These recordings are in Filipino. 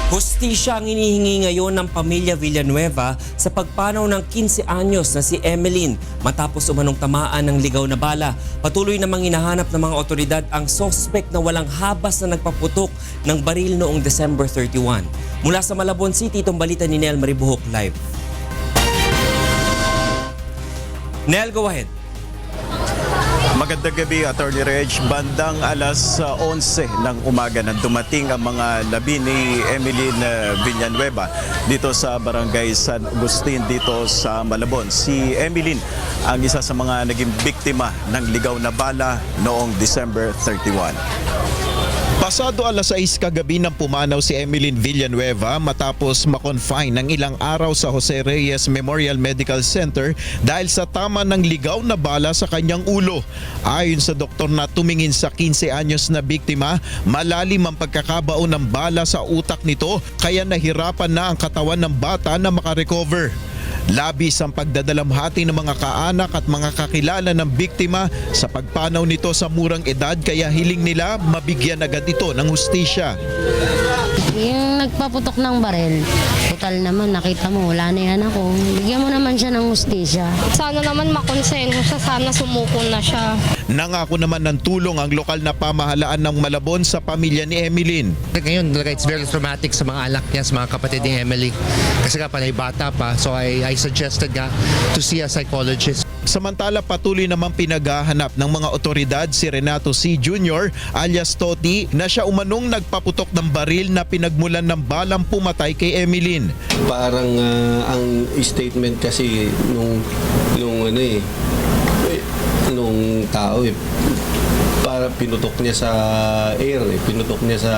Hustisya ang inihingi ngayon ng pamilya Villanueva sa pagpanaw ng 15 anyos na si Emeline matapos umanong tamaan ng ligaw na bala. Patuloy namang hinahanap ng mga otoridad ang suspect na walang habas na nagpaputok ng baril noong December 31. Mula sa Malabon City, itong balita ni Nel Maribuhok live. Nel, go ahead. Magandang gabi, Attorney Reg. Bandang alas 11 ng umaga nang dumating ang mga labi ni Emeline Villanueva dito sa Barangay San Agustin dito sa Malabon. Si Emeline ang isa sa mga naging biktima ng ligaw na bala noong December 31. Pasado alas 6 kagabi nang pumanaw si Emeline Villanueva matapos makonfine ng ilang araw sa Jose Reyes Memorial Medical Center dahil sa tama ng ligaw na bala sa kanyang ulo. Ayon sa doktor na tumingin sa 15 anyos na biktima, malalim ang pagkakabaon ng bala sa utak nito kaya nahirapan na ang katawan ng bata na makarecover. Labis ang pagdadalamhati ng mga kaanak at mga kakilala ng biktima sa pagpanaw nito sa murang edad kaya hiling nila mabigyan agad ito ng hustisya. Yung nagpaputok ng baril, total naman nakita mo wala na yan ako. Bigyan mo naman siya ng hustisya. Sana naman makonsenso siya, sana sumuko na siya. Nangako naman ng tulong ang lokal na pamahalaan ng Malabon sa pamilya ni Emeline. Ngayon, it's very traumatic sa mga anak niya, sa mga kapatid ni Emily. Kasi nga panay bata pa, so I suggested nga to see a psychologist. Samantala patuloy namang pinaghahanap ng mga otoridad si Renato C. Jr. alias Toti na siya umanong nagpaputok ng baril na pinagmulan ng balang pumatay kay Emeline. Parang ang statement kasi nung tao para pinutok niya sa air pinutok niya sa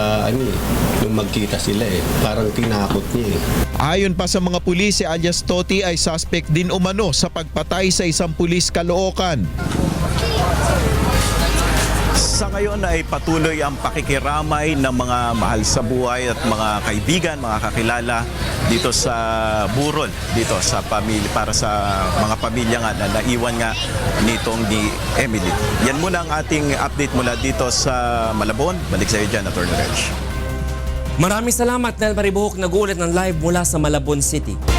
nung magkita sila parang tinakot niya Ayon pa sa mga pulis, si alias Toti ay suspect din umano sa pagpatay sa isang pulis Caloocan. Sa ngayon ay patuloy ang pakikiramay ng mga mahal sa buhay at mga kaibigan, mga kakilala dito sa burol, dito sa pamilya, para sa mga pamilya nga na naiwan nga nitong ni Emily. Yan muna ang ating update mula dito sa Malabon. Balik sa iyo dyan, Attorney Reg. Maraming salamat, Nel Maribuhok, nag-uulat ng live mula sa Malabon City.